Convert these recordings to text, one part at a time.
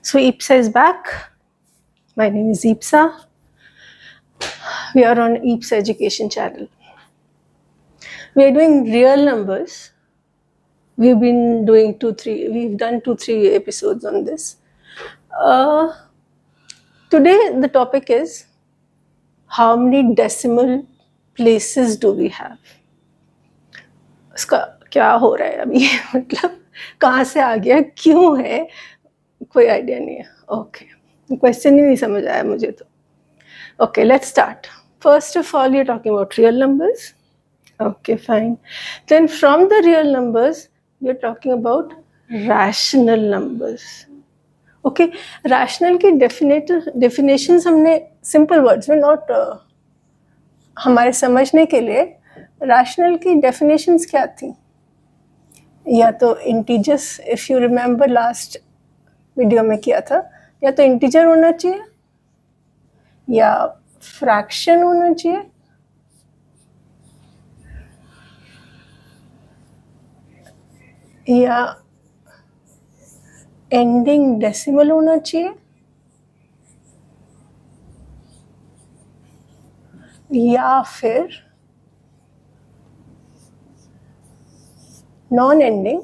So IPSA is back. My name is IPSA. We are on IPSA Education channel. We are doing real numbers. We've been doing we've done 2-3 episodes on this. Today the topic is how many decimal places do we have? इसका क्या हो रहा है अभी मतलब कहाँ से आ गया, क्यों है, कोई आइडिया नहीं है. ओके, क्वेश्चन ही नहीं समझ आया मुझे तो. Okay, let's start. First of all, you're talking about real numbers. Okay, fine. Then from the real numbers, you're talking about rational numbers. Okay, rational की definitions हमने simple words में, not हमारे समझने के लिए. rational की definitions क्या थी? या तो integers, if you remember last video में किया था, या तो integer होना चाहिए या फ्रैक्शन होना चाहिए या एंडिंग डेसिमल होना चाहिए या फिर नॉन एंडिंग,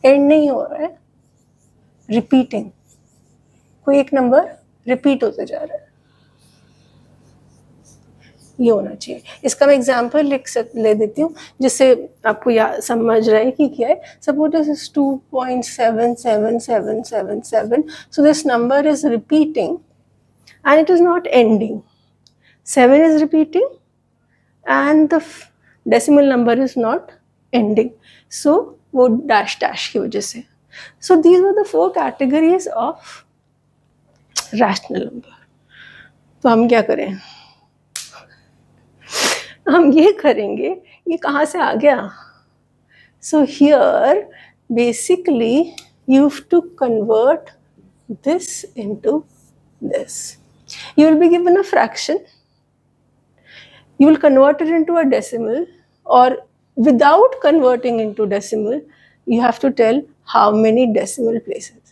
एंड नहीं हो रहा है, रिपीटिंग, कोई एक नंबर रिपीट होते जा रहा है, ये होना चाहिए. इसका मैं एग्जाम्पल ले देती हूँ जिससे आपको समझ रहा है कि क्या है. Suppose this is 2.77777. So this number is repeating and it is not ending. 7 is repeating and the decimal number is not ending. So वो डैश डैश की वजह से. So these are the 4 categories of rational number. तो हम क्या करें? हम ये करेंगे, ये कहाँ से आ गया? So here basically you have to convert this into this. You will be given a fraction, you will convert it into a decimal, or without converting into decimal you have to tell how many decimal places.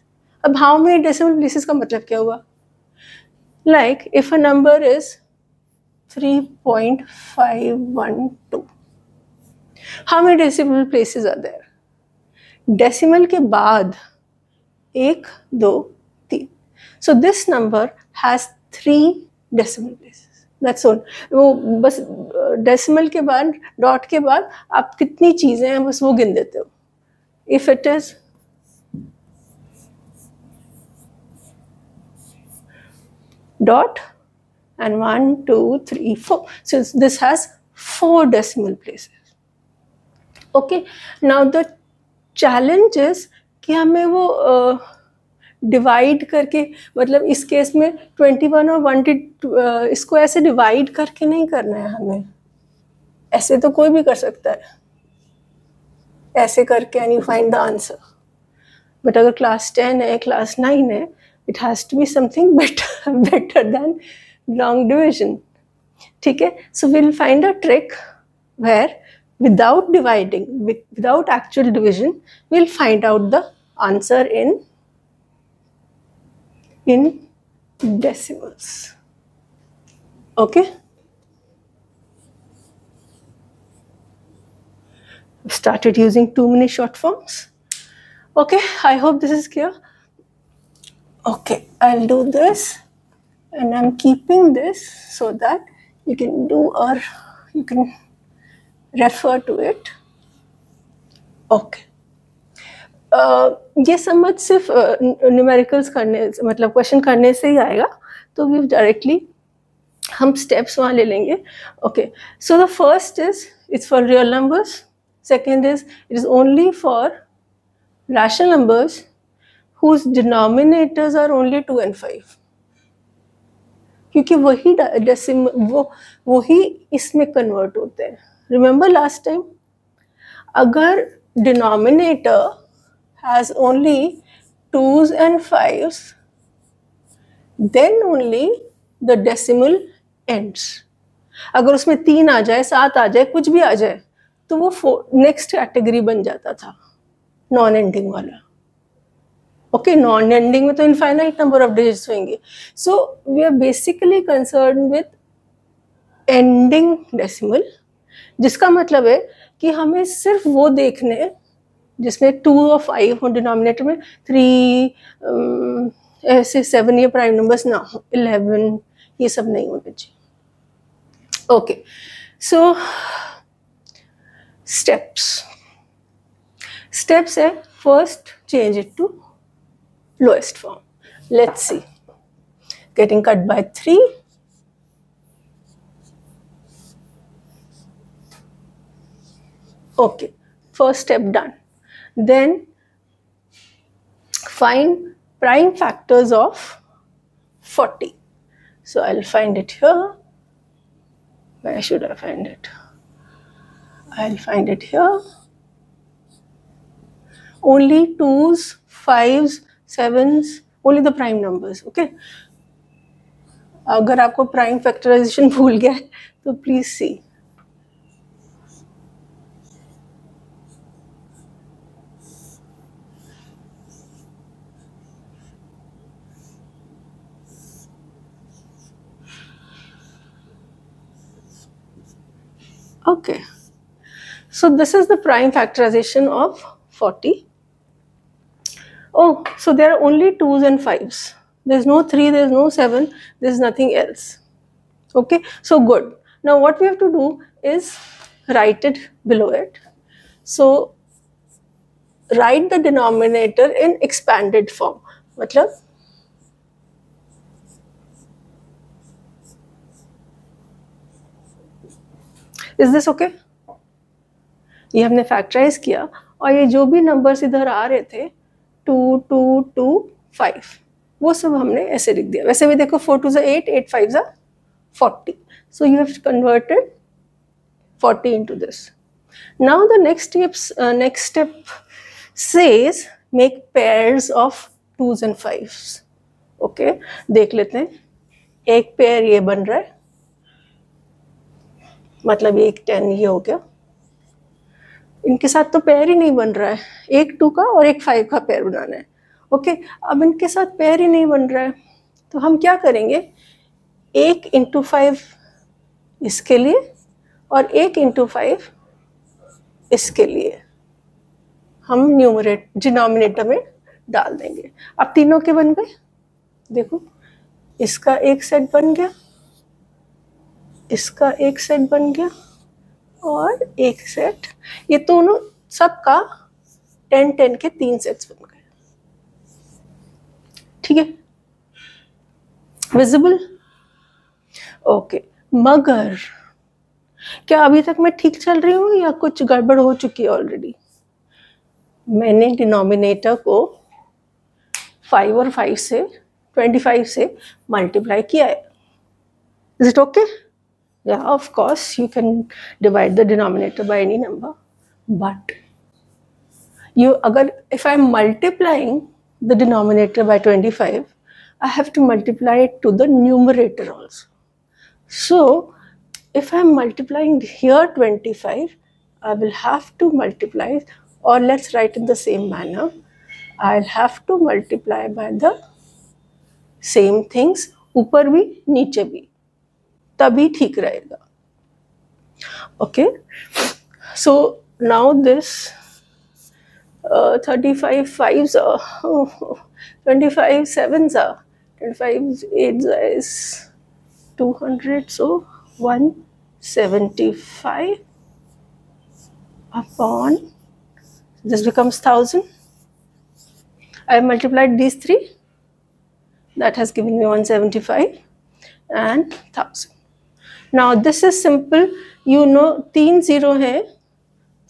अब how many decimal places का मतलब क्या हुआ? Like if a number is 3.512, how many decimal places are there? Decimal के बाद 1, 2, 3. So this number has 3 decimal places. That's all. वो बस decimal के बाद, डॉट के बाद आप कितनी चीजें हैं बस वो गिन देते हो. If it is dot and 1, 2, 3, 4. So this has 4 decimal places. Okay. Now the challenge is कि हमें वो डिवाइड करके, मतलब इस केस में 21 और 1 इसको ऐसे डिवाइड करके नहीं करना है हमें. ऐसे तो कोई भी कर सकता है, ऐसे करके and you find the answer. But अगर क्लास 10 है, क्लास 9 है, it has to be something better than long division. ठीक है. So we will find a trick where without dividing, without actual division, we'll find out the answer in decimals. Okay. I've started using too many short forms. Okay, I hope this is clear. Okay, I'll do this and I'm keeping this so that you can do, or you can refer to it. Okay. ये समझ सिर्फ numericals करने, मतलब question करने से ही आएगा. तो we directly हम स्टेप्स वहाँ ले लेंगे. Okay. So the first is it's for real numbers. Second is it is only for rational numbers whose denominators are only 2 and 5, क्योंकि वही वही इसमें कन्वर्ट होते हैं. रिमेंबर लास्ट टाइम, अगर denominator has only 2s and 5s, then only the decimal ends. अगर उसमें 3 आ जाए, 7 आ जाए, कुछ भी आ जाए, तो वो नेक्स्ट कैटेगरी बन जाता था, नॉन एंडिंग वाला. ओके, नॉन एंडिंग में तो इनफाइनाइट नंबर ऑफ डिजिट्स होंगे. So we are basically concern with ending decimal, जिसका मतलब है कि हमें सिर्फ वो देखने हैं जिसमें 2 और 5 हो डिनोमिनेटर में, 3 ऐसे 7 ये प्राइम नंबर्स ना हो, 11 ये सब नहीं होने चाहिए. ओके, सो स्टेप्स है, first change it to lowest form. Let's see. Getting cut by 3. Okay, first step done. Then find prime factors of 40. So I'll find it here. Where should I find it? I'll find it here. Only 2s, 5s, 7s, only the prime numbers. Okay. अगर आपको prime factorisation भूल गया है तो please see. Okay, so this is the prime factorization of 40. Oh, so there are only 2s and 5s. There's no 3, there's no 7, there's nothing else. Okay, so good. Now what we have to do is write it below it. So write the denominator in expanded form. मतलब is this okay? ये हमने factorise किया और ये जो भी numbers इधर आ रहे थे 2 2 2 5 वो सब हमने ऐसे लिख दिया. वैसे भी देखो 4 2 8, 8 5 40. So you have converted 40 into this. Now the next step says make pairs of 2s and 5s. Okay, देख लेते हैं. एक पेयर ये बन रहा है, मतलब एक 10 ये हो गया. इनके साथ तो पेयर ही नहीं बन रहा है, एक 2 का और एक 5 का पेयर बनाना है. ओके, अब इनके साथ पेयर ही नहीं बन रहा है तो हम क्या करेंगे, 1 into 5 इसके लिए और 1 into 5 इसके लिए हम डिनोमिनेटर में डाल देंगे. अब तीनों के बन गए. देखो, इसका एक सेट बन गया, इसका एक सेट बन गया और एक सेट, ये दोनों सबका 10 10 के 3 सेट्स बन गए. ठीक है, विजिबल? ओके, मगर क्या अभी तक मैं ठीक चल रही हूँ या कुछ गड़बड़ हो चुकी है ऑलरेडी? मैंने डिनोमिनेटर को 5 और 5 से 25 से मल्टीप्लाई किया है. Is it okay? Yeah, of course, you can divide the denominator by any number, but if I'm multiplying the denominator by 25, I have to multiply it to the numerator also. So, if I'm multiplying here 25, I will have to multiply, or let's write in the same manner, I'll have to multiply by the same things, ऊपर भी नीचे भी, तभी ठीक रहेगा. Okay, so now this 35 5s 25 7s 25 8s is 200, so 175 upon this becomes 1000. I multiplied these three, that has given me 175 and 1000. Now this is simple, you know 3 0 है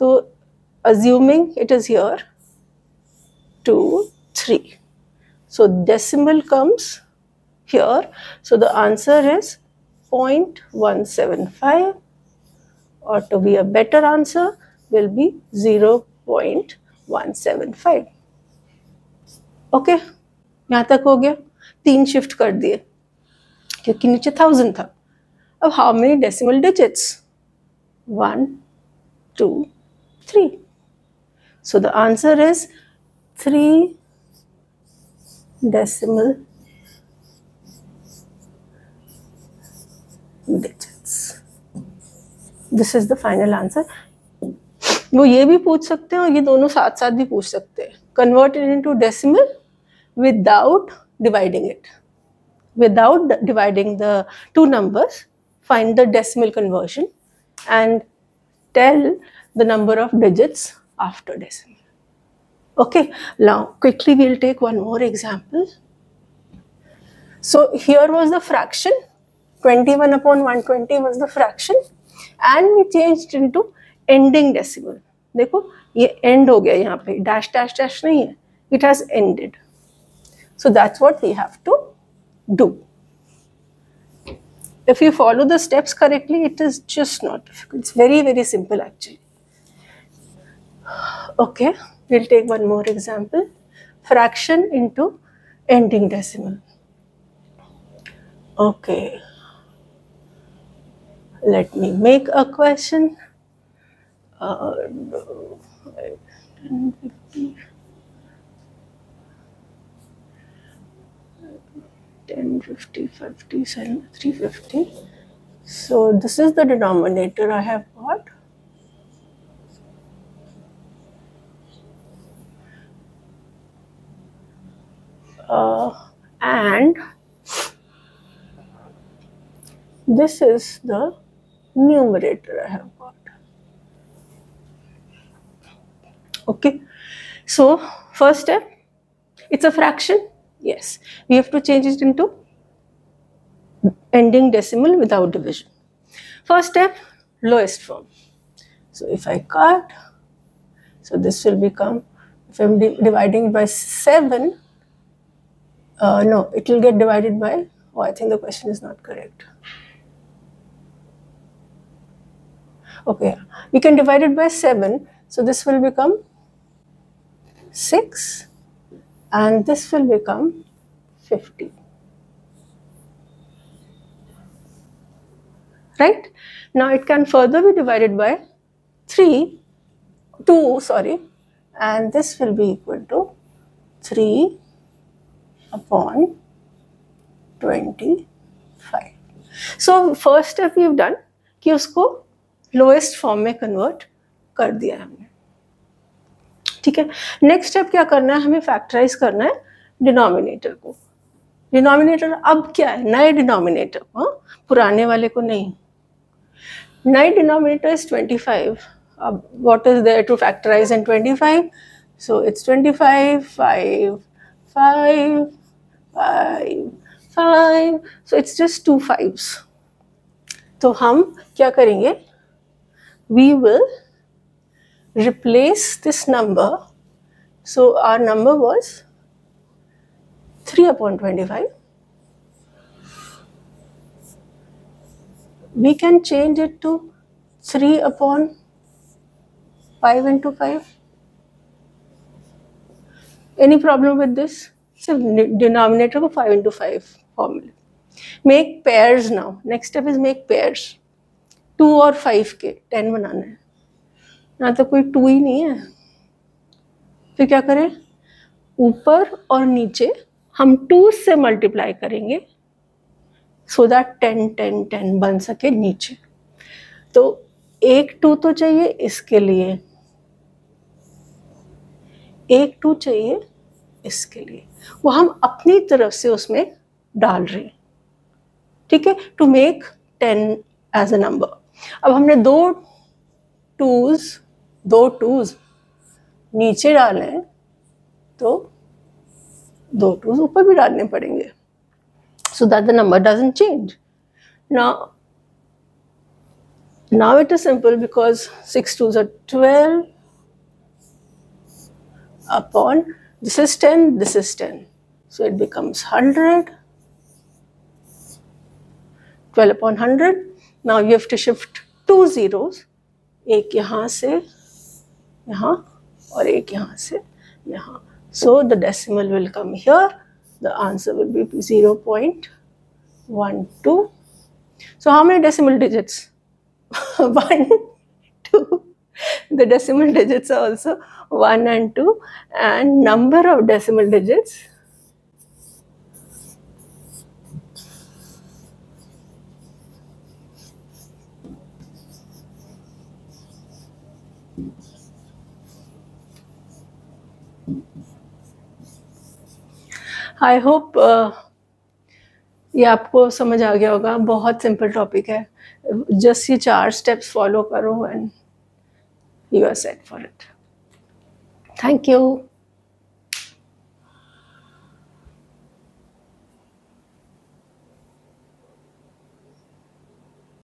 तो assuming it is here 2 3, so decimal comes here, so the answer is 0.175, or to be a better answer will be 0.175. Okay, यहाँ तक हो गया. 3 shift कर दिए क्योंकि नीचे 1000 था. अब how many decimal digits? 1 2 3. So the answer is 3 decimal digits. This is the final answer. वो ये भी पूछ सकते हैं और ये दोनों साथ साथ भी पूछ सकते हैं. Convert it into decimal without dividing it. Without dividing the two numbers, find the decimal conversion and tell the number of digits after decimal. Okay, now quickly we'll take one more example. So here was the fraction, 21 upon 120 was the fraction, and we changed into ending decimal. देखो ये end हो गया यहाँ पे, dash dash dash नहीं है, it has ended. So that's what we have to do. If you follow the steps correctly, it is just not difficult. It's very, very simple actually. Okay, we'll take one more example. Fraction into ending decimal. Okay, let me make a question. 10, 50, 50, 350. So this is the denominator I have got. And this is the numerator I have got. Okay, so first step, it's a fraction. Yes, we have to change it into ending decimal without division. First step, lowest form. So if I cut, so this will become, if I'm dividing by 7, no, it will get divided by, oh, I think the question is not correct. Okay, we can divide it by 7, so this will become 6 and this will become 50. Right? Now it can further be divided by 2, and this will be equal to 3 upon 25. So first step we've done कि उसको lowest form में convert कर दिया हमने. ठीक है, next step क्या करना है, हमें फैक्टराइज करना है डिनोमिनेटर को. डिनोमिनेटर अब क्या है, नए डिनोमिनेटर को, पुराने वाले को नहीं. नए डिनोमिनेटर इज 25. अब what is there to factorise in 25? So it's 25, 5, 5, 5, 5. So it's just 2 5s. तो हम क्या करेंगे, we will replace this number. So our number was 3 upon 25. We can change it to 3 upon 5 into 5. Any problem with this? So denominator को 5 into 5 formula. Make pairs now. Next step is make pairs. 2 और 5 के 10 बनाना है. ना तो कोई 2 ही नहीं है. फिर क्या करें, ऊपर और नीचे हम 2 से मल्टीप्लाई करेंगे सो दैट 10, 10, 10 बन सके नीचे. तो एक 2 तो चाहिए इसके लिए, एक 2 चाहिए इसके लिए, वो हम अपनी तरफ से उसमें डाल रहे हैं. ठीक है, to make 10 as a number. अब हमने 2 2s नीचे डाले हैं, तो 2 2s ऊपर भी डालने पड़ेंगे, so that the number doesn't change. Now it is simple because 6 2s are 12 upon, this is 10, this is 10, so it becomes 100. 12 upon 100. Now you have to shift 2 zeros, एक यहाँ से यहाँ और एक यहाँ से यहाँ. So the decimal will come here. The answer will be 0.12. So how many decimal digits? 1, 2. The decimal digits are also 1 and 2, and number of decimal digits I hope ये आपको समझ आ गया होगा। बहुत सिंपल टॉपिक है, जस्ट ये 4 steps follow करो and you are set for it. Thank you.